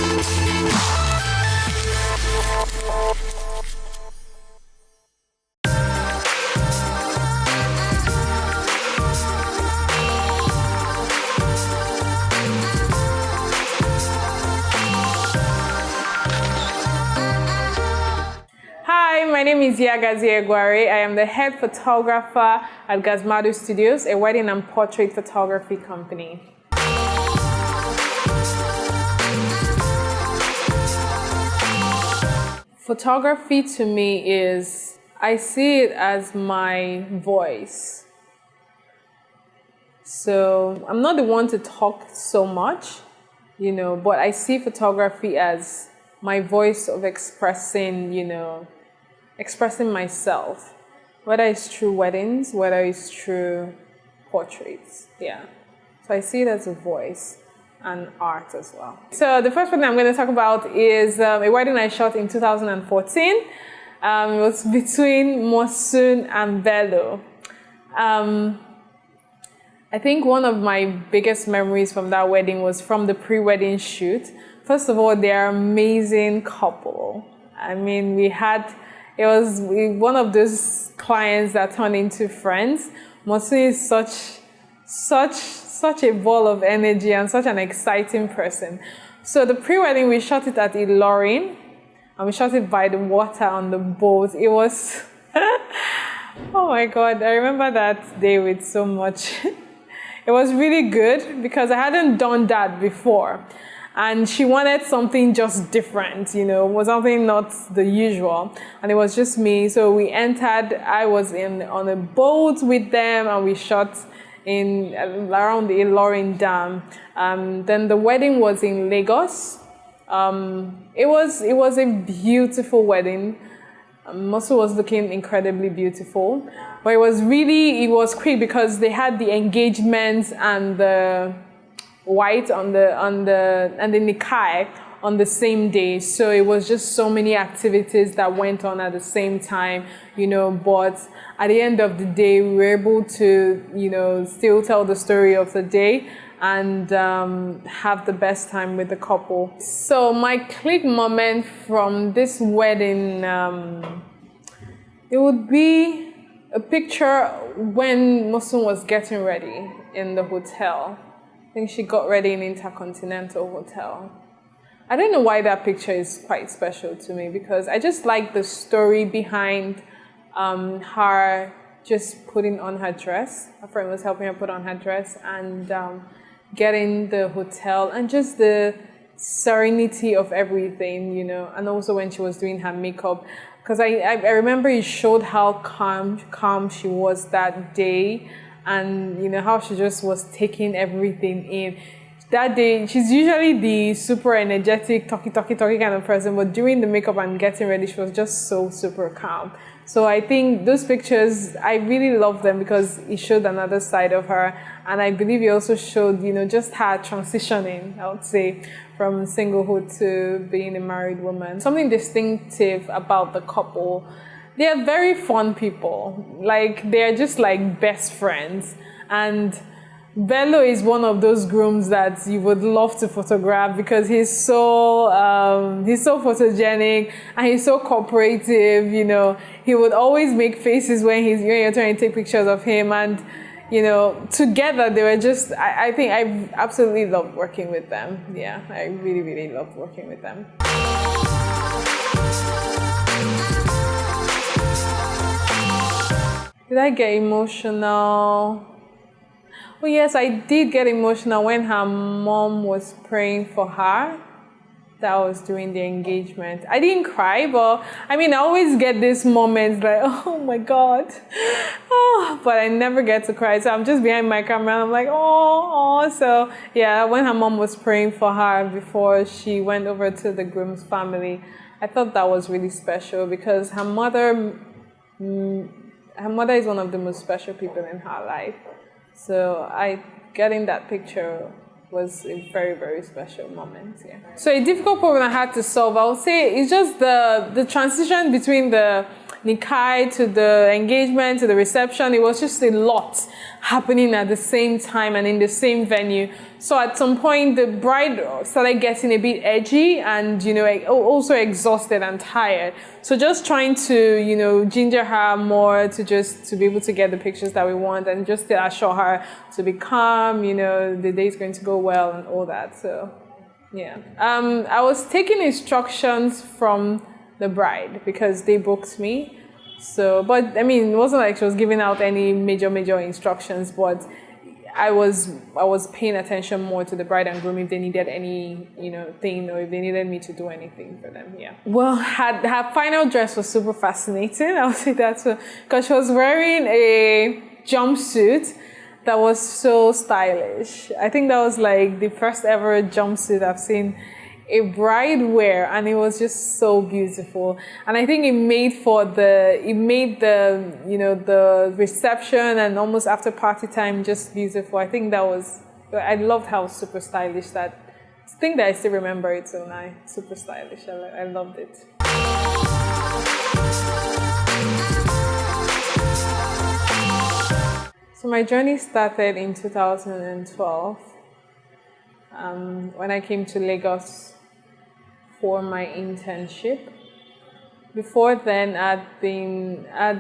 Hi, my name is YAGAZIE EGUARE. I am the head photographer at GAZMADU Studios, a wedding and portrait photography company. Photography to me is, I see it as my voice. So I'm not the one to talk so much, but I see photography as my voice of expressing, expressing myself, whether it's through weddings, whether it's through portraits, yeah. So I see it as a voice and art as well. So the first wedding I'm going to talk about is a wedding I shot in 2014. It was between Mosun and Bello. I think one of my biggest memories from that wedding was from the pre-wedding shoot. First of all, they're an amazing couple. I mean, it was one of those clients that turned into friends. Mosun is such a ball of energy and such an exciting person. So the pre-wedding, we shot it at Ilorin, and we shot it by the water on the boat. It was, oh my God, I remember that day with so much. It was really good because I hadn't done that before. And she wanted something just different, was something not the usual. And it was just me. So we entered, I was on a boat with them, and we shot around the Ilorin Dam. Then the wedding was in Lagos. It was a beautiful wedding. Mosu was looking incredibly beautiful, but it was quick because they had the engagement and the white and the nikai on the same day. So it was just so many activities that went on at the same time, but at the end of the day, we were able to, still tell the story of the day and have the best time with the couple. So my click moment from this wedding, it would be a picture when Mosun was getting ready in the hotel. I think she got ready in Intercontinental Hotel. I don't know why that picture is quite special to me, because I just like the story behind her just putting on her dress. Her friend was helping her put on her dress and getting the hotel, and just the serenity of everything, and also when she was doing her makeup. Because I remember it showed how calm she was that day, and how she just was taking everything in. That day, she's usually the super energetic, talky kind of person, but during the makeup and getting ready, she was just so super calm. So I think those pictures, I really love them because it showed another side of her. And I believe it also showed, just her transitioning, I would say, from singlehood to being a married woman. Something distinctive about the couple. They are very fun people. They're just like best friends. And Bello is one of those grooms that you would love to photograph because he's so photogenic and he's so cooperative. He would always make faces when you're trying to take pictures of him, and together they were just. I think I absolutely loved working with them. Yeah, I really, really loved working with them. Did I get emotional? Oh yes, I did get emotional when her mom was praying for her. That was during the engagement. I didn't cry, but I always get these moments like, oh my God. Oh, but I never get to cry. So I'm just behind my camera and I'm like, oh. So yeah, when her mom was praying for her before she went over to the groom's family, I thought that was really special because her mother is one of the most special people in her life. So getting that picture was a very, very special moment. Yeah. So a difficult problem I had to solve, I would say, is just the transition between the nikai to the engagement to the reception. It was just a lot happening at the same time and in the same venue. So at some point, the bride started getting a bit edgy and, you know, also exhausted and tired. So just trying to, you know, ginger her more to be able to get the pictures that we want and just to assure her to be calm, you know, the day's going to go well and all that. So, yeah. I was taking instructions from the bride because they booked me. So, but I mean, it wasn't like she was giving out any major instructions, but I was paying attention more to the bride and groom if they needed any, you know, thing or if they needed me to do anything for them. Yeah. Well, her final dress was super fascinating. I would say that too, because she was wearing a jumpsuit that was so stylish. I think that was like the first ever jumpsuit I've seen a bride wear, and it was just so beautiful. And I think it made the you know, the reception and almost after party time just beautiful. I think I loved how super stylish that thing that I still remember it so nice. Super stylish. I loved it. So my journey started in 2012 when I came to Lagos for my internship. Before then, I'd been, I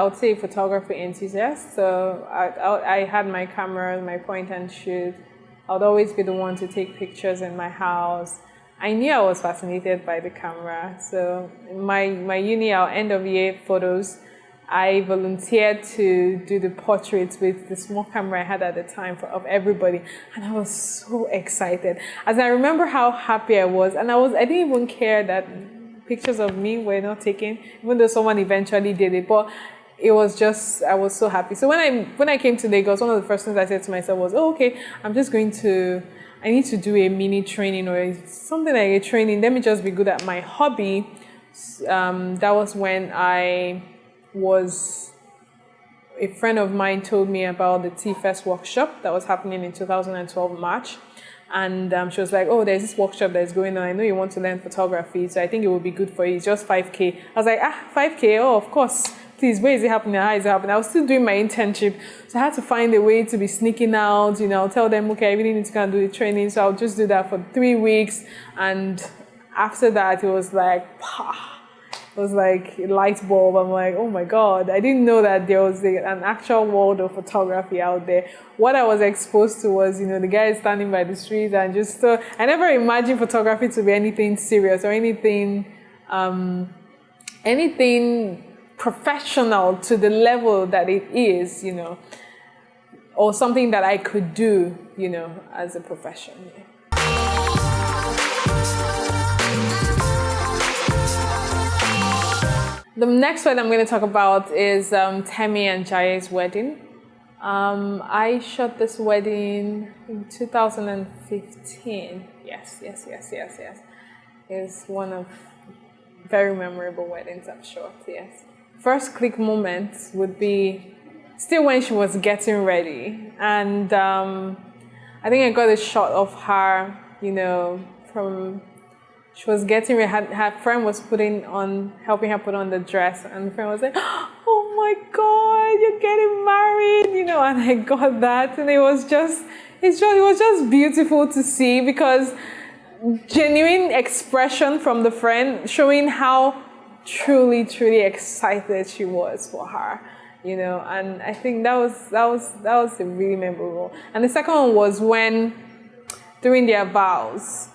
would say, a photography enthusiast. So I had my camera, my point and shoot. I would always be the one to take pictures in my house. I knew I was fascinated by the camera. So in my uni, our end of year photos, I volunteered to do the portraits with the small camera I had at the time of everybody, and I was so excited. As I remember how happy I was, and I didn't even care that pictures of me were not taken, even though someone eventually did it. But it was just, I was so happy. So when I came to Lagos, one of the first things I said to myself was, oh, okay, I need to do a mini training or something like a training. Let me just be good at my hobby. That was when a friend of mine told me about the T-Fest workshop that was happening in 2012 March. And she was like, oh, there's this workshop that's going on. I know you want to learn photography, so I think it would be good for you. It's just 5K. I was like, 5K? Oh, of course. Please, where is it happening? How is it happening? I was still doing my internship, so I had to find a way to be sneaking out, you know, tell them, okay, I really need to go and do the training. So I'll just do that for 3 weeks. And after that, it was like, pah. It was like a light bulb. I'm like, oh my God, I didn't know that there was an actual world of photography out there. What I was exposed to was, you know, the guys standing by the street and just, I never imagined photography to be anything serious or anything professional to the level that it is, you know, or something that I could do, you know, as a profession. Yeah. The next one I'm going to talk about is Temi and Jaye's wedding. I shot this wedding in 2015. Yes. It's one of very memorable weddings I've shot, yes. First click moment would be still when she was getting ready. And I think I got a shot of her, you know, she was getting ready, her friend was helping her put on the dress, and the friend was like, oh my God, you're getting married, you know, and I got that, and it was just beautiful to see, because genuine expression from the friend showing how truly excited she was for her, you know, and I think that was a really memorable. And the second one was during their vows,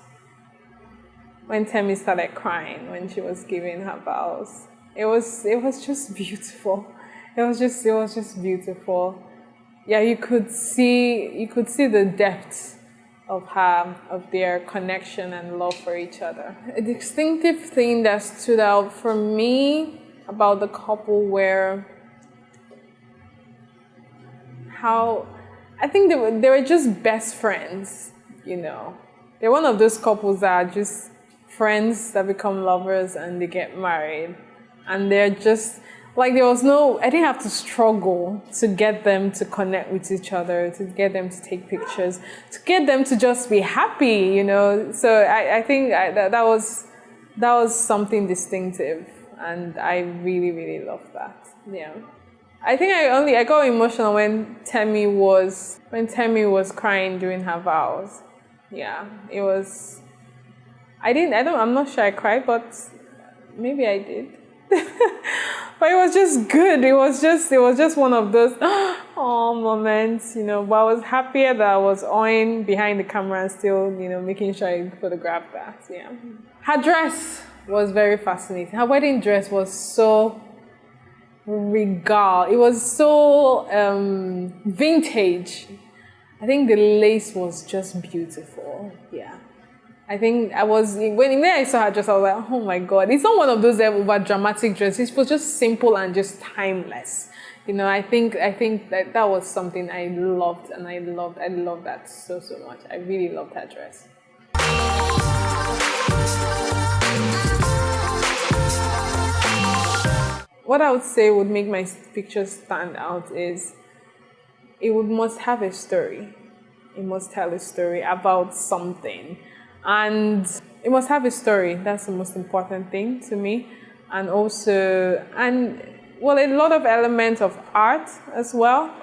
when Temi started crying when she was giving her vows. It was just beautiful. It was just beautiful. Yeah, you could see the depth of their connection and love for each other. A distinctive thing that stood out for me about the couple were how I think they were just best friends, you know. They're one of those couples that are just friends that become lovers and they get married, and they're just like, I didn't have to struggle to get them to connect with each other, to get them to take pictures, to get them to just be happy, you know. So I think that was something distinctive and I really, really love that. Yeah. I think I got emotional when Temi was crying during her vows. Yeah, it was. I'm not sure I cried, but maybe I did. But it was just good. It was just one of those moments, But I was happier that I was on behind the camera and still, making sure I photographed that. Yeah. Her dress was very fascinating. Her wedding dress was so regal. It was so vintage. I think the lace was just beautiful. Yeah. I think when I saw her dress, I was like, oh my God. It's not one of those over dramatic dresses. It was just simple and just timeless. I think that was something I loved, and I loved that so much. I really loved her dress. What I would say would make my picture stand out is it must have a story. It must tell a story about something. And it must have a story. That's the most important thing to me. And also, a lot of elements of art as well,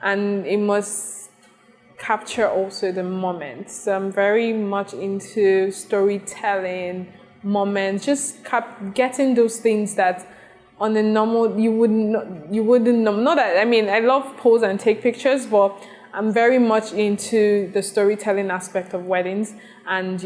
and it must capture also the moments. So I'm very much into storytelling, moments, just getting those things that on a normal you wouldn't know. Not that, I love pose and take pictures, but I'm very much into the storytelling aspect of weddings, and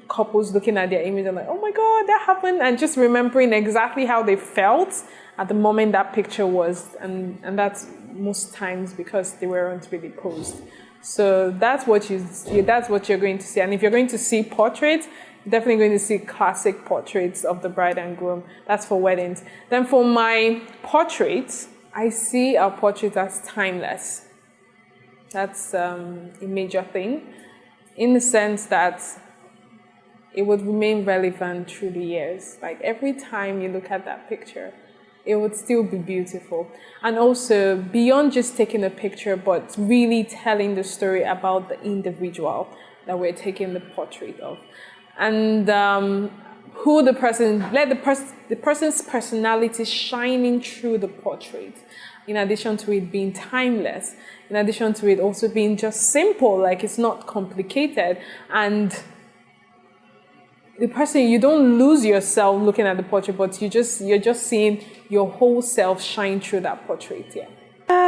couples looking at their image and like, oh my God, that happened, and just remembering exactly how they felt at the moment that picture was, and that's most times because they weren't really posed. So that's what you're going to see. And if you're going to see portraits, you're definitely going to see classic portraits of the bride and groom. That's for weddings. Then for my portraits, I see our portraits as timeless. That's a major thing, in the sense that it would remain relevant through the years. Like every time you look at that picture, it would still be beautiful. And also, beyond just taking a picture, but really telling the story about the individual that we're taking the portrait of. And who the person, let the person's personality shining through the portrait. In addition to it being timeless, in addition to it also being just simple, like it's not complicated. And the person, you don't lose yourself looking at the portrait, but you're just seeing your whole self shine through that portrait. Yeah.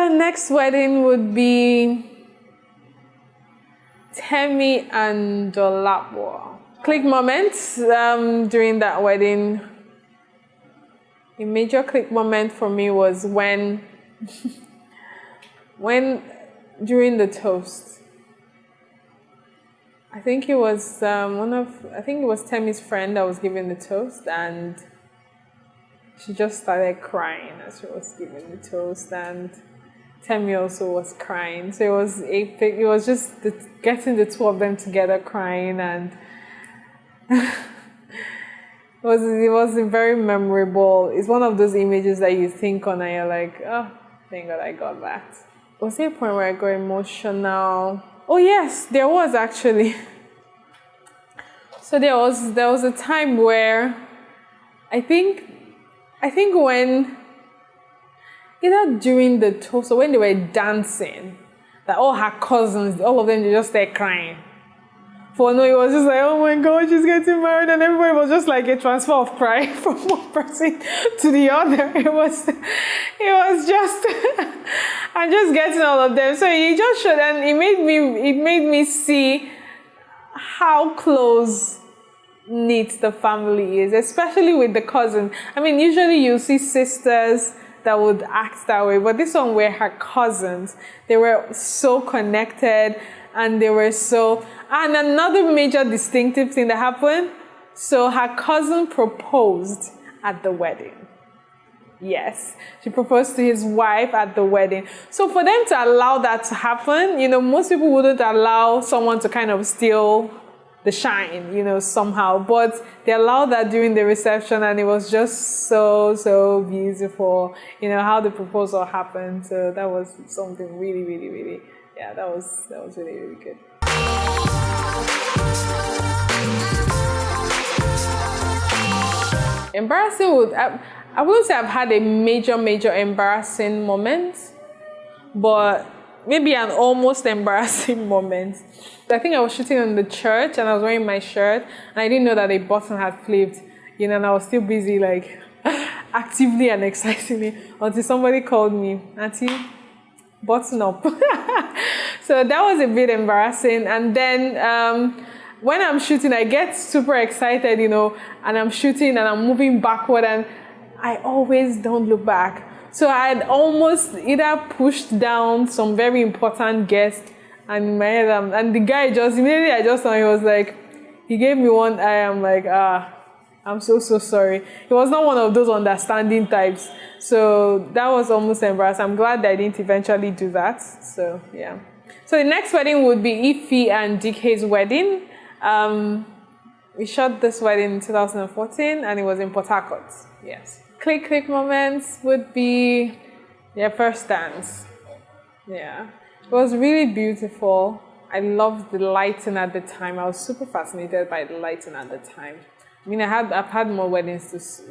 Next wedding would be Temi and Dolapo. Click moments during that wedding. A major click moment for me was when during the toast. I think it was Temi's friend that was giving the toast, and she just started crying as she was giving the toast, and Temi also was crying. So it was epic. It was just getting the two of them together crying, and it was very memorable. It's one of those images that you think on and you're like, oh, thank God I got that. Was there a point where I got emotional? Oh yes, there was actually. So there was a time where I think when either during the toast or when they were dancing, that all her cousins, all of them, they just started crying. For no, it was just like, oh my God, she's getting married, and everybody was just like a transfer of crying from one person to the other. It was just, I'm just getting all of them. So it just showed, and it made me see how close knit the family is, especially with the cousin. Usually you see sisters that would act that way, but this one were her cousins. They were so connected, and they were so. And another major distinctive thing that happened, so her cousin proposed at the wedding. Yes, she proposed to his wife at the wedding. So for them to allow that to happen, most people wouldn't allow someone to kind of steal the shine, somehow. But they allowed that during the reception, and it was just so beautiful, how the proposal happened. So that was something really, really, really, yeah, that was really, really good. Embarrassing would, I wouldn't say I've had a major embarrassing moment, but maybe an almost embarrassing moment. I think I was shooting in the church and I was wearing my shirt and I didn't know that a button had flipped, you know, and I was still busy like actively and excitingly until somebody called me, Aunty, button up. So that was a bit embarrassing. And then when I'm shooting, I get super excited, you know, and I'm shooting and I'm moving backward and I always don't look back. So I had almost either pushed down some very important guest and in my head, and the guy just, immediately I just saw, he was like, he gave me one eye, I'm like, I'm so sorry. He was not one of those understanding types. So that was almost embarrassing. I'm glad that I didn't eventually do that. So yeah. So the next wedding would be Ife and DK's wedding. We shot this wedding in 2014 and it was in Port Harcourt. Yes. Click moments would be their first dance. Yeah. It was really beautiful. I loved the lighting at the time. I was super fascinated by the lighting at the time. I mean, I've had more weddings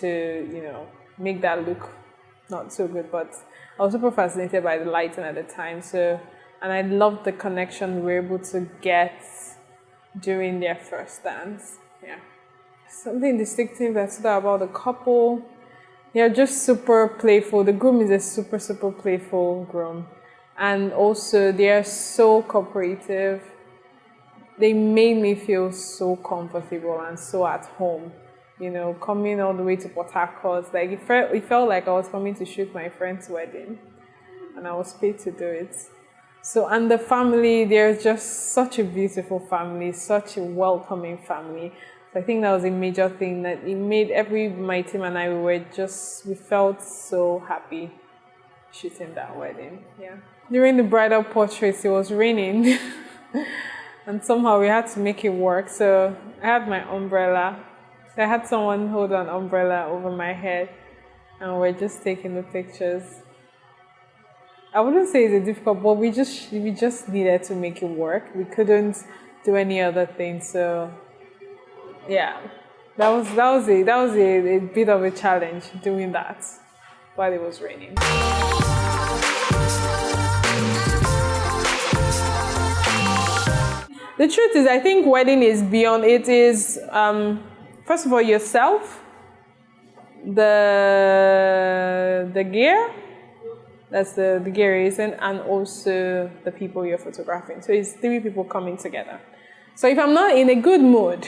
to you know, make that look not so good, but I was super fascinated by the lighting at the time. So, and I loved the connection we were able to get during their first dance. Yeah. Something distinctive that stood out about the couple. They're just super playful. The groom is a super playful groom. And also, they are so cooperative. They made me feel so comfortable and so at home. You know, coming all the way to Port Harcourt, like it felt like I was coming to shoot my friend's wedding, and I was paid to do it. So, and the family, they're just such a beautiful family, such a welcoming family. So I think that was a major thing that it made my team and I, we felt so happy shooting that wedding. Yeah. During the bridal portraits, it was raining. And somehow we had to make it work. So I had my umbrella. I had someone hold an umbrella over my head and we're just taking the pictures. I wouldn't say it's a difficult, but we just needed to make it work. We couldn't do any other thing. So yeah, that was a bit of a challenge doing that while it was raining. The truth is, I think wedding is beyond. It is, first of all, yourself, the gear, that's the gear reason, and also the people you're photographing. So it's three people coming together. So if I'm not in a good mood,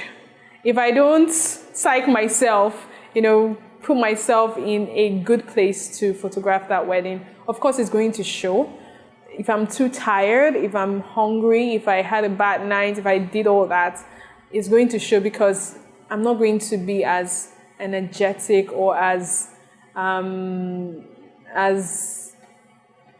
if I don't psych myself, you know, put myself in a good place to photograph that wedding, of course it's going to show. If I'm too tired, if I'm hungry, if I had a bad night, if I did all that, it's going to show because I'm not going to be as energetic or as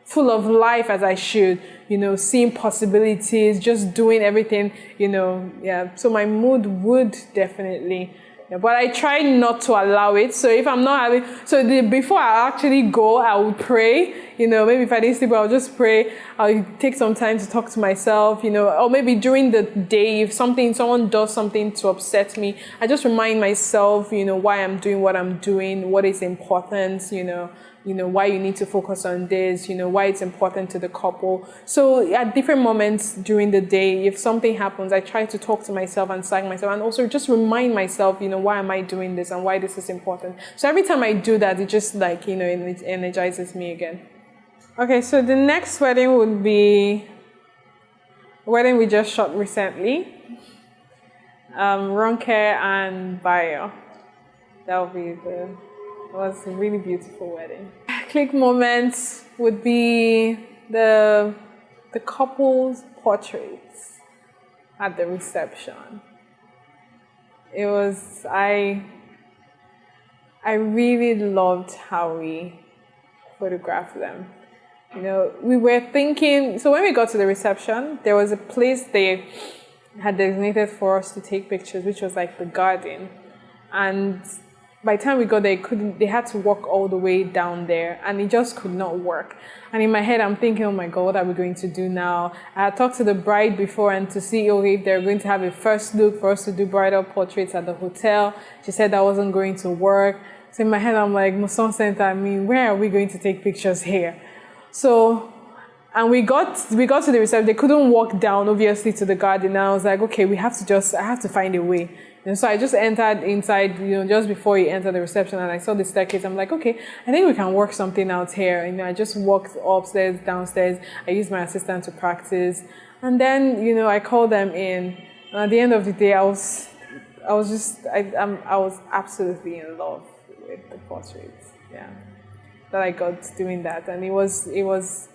full of life as I should, you know, seeing possibilities, just doing everything, you know, yeah. So my mood would definitely, yeah, but I try not to allow it. So if I'm not having, before I actually go, I would pray, you know, maybe if I didn't sleep, I'll just pray. I'll take some time to talk to myself, you know, or maybe during the day, if someone does something to upset me, I just remind myself, you know, why I'm doing what I'm doing, what is important, you know, why you need to focus on this, you know, why it's important to the couple. So at different moments during the day, if something happens, I try to talk to myself and psych myself and also just remind myself, you know, why am I doing this and why this is important. So every time I do that, it just like, you know, it energizes me again. Okay, so the next wedding would be a wedding we just shot recently. Ronke and Bayo. That would be it was a really beautiful wedding. Click moments would be the couple's portraits at the reception. It was, I really loved how we photographed them. You know, we were thinking, so when we got to the reception, there was a place they had designated for us to take pictures, which was like the garden. And by the time we got there, they had to walk all the way down there, and it just could not work. And in my head, I'm thinking, oh my God, what are we going to do now? I had talked to the bride before and to see if they're going to have a first look for us to do bridal portraits at the hotel. She said that wasn't going to work. So in my head, I'm like, Muson Center, I mean, where are we going to take pictures here? So, and we got to the reception. They couldn't walk down, obviously, to the garden. And I was like, okay, I have to find a way. And so I just entered inside, just before you enter the reception, and I saw the staircase. I'm like, okay, I think we can work something out here. I just walked upstairs, downstairs. I used my assistant to practice. And then, I called them in. And at the end of the day, I was absolutely in love with the portraits. Yeah. That I got doing that. And it was,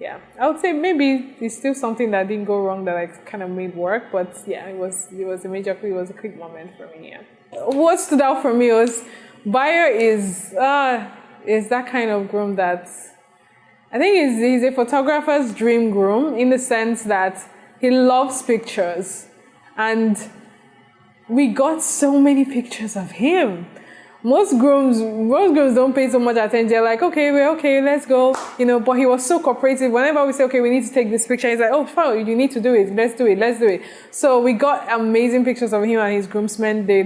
yeah, I would say maybe it's still something that didn't go wrong that I kind of made work, but yeah, it was a quick moment for me. Yeah. What stood out for me was Bayo is that kind of groom that I think he's a photographer's dream groom, in the sense that he loves pictures, and we got so many pictures of him. Most grooms don't pay so much attention. They're like, okay, we're okay, let's go. But he was so cooperative. Whenever we say, okay, we need to take this picture, he's like, oh, fine, you need to do it. Let's do it. So we got amazing pictures of him and his groomsmen. They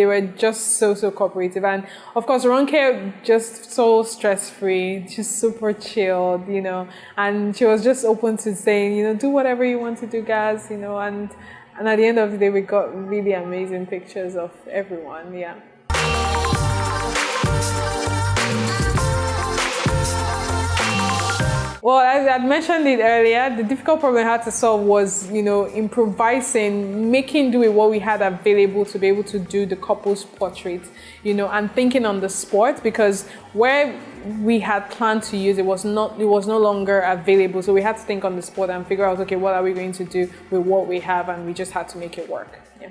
were just so cooperative. And of course, Ronke, just so stress-free, just super chilled, and she was just open to saying, do whatever you want to do, guys, and at the end of the day, we got really amazing pictures of everyone, yeah. Well, as I had mentioned it earlier, the difficult problem I had to solve was, improvising, making do with what we had available to be able to do the couple's portrait, and thinking on the spot, because where we had planned to use it was no longer available. So we had to think on the spot and figure out, okay, what are we going to do with what we have, and we just had to make it work. Yeah.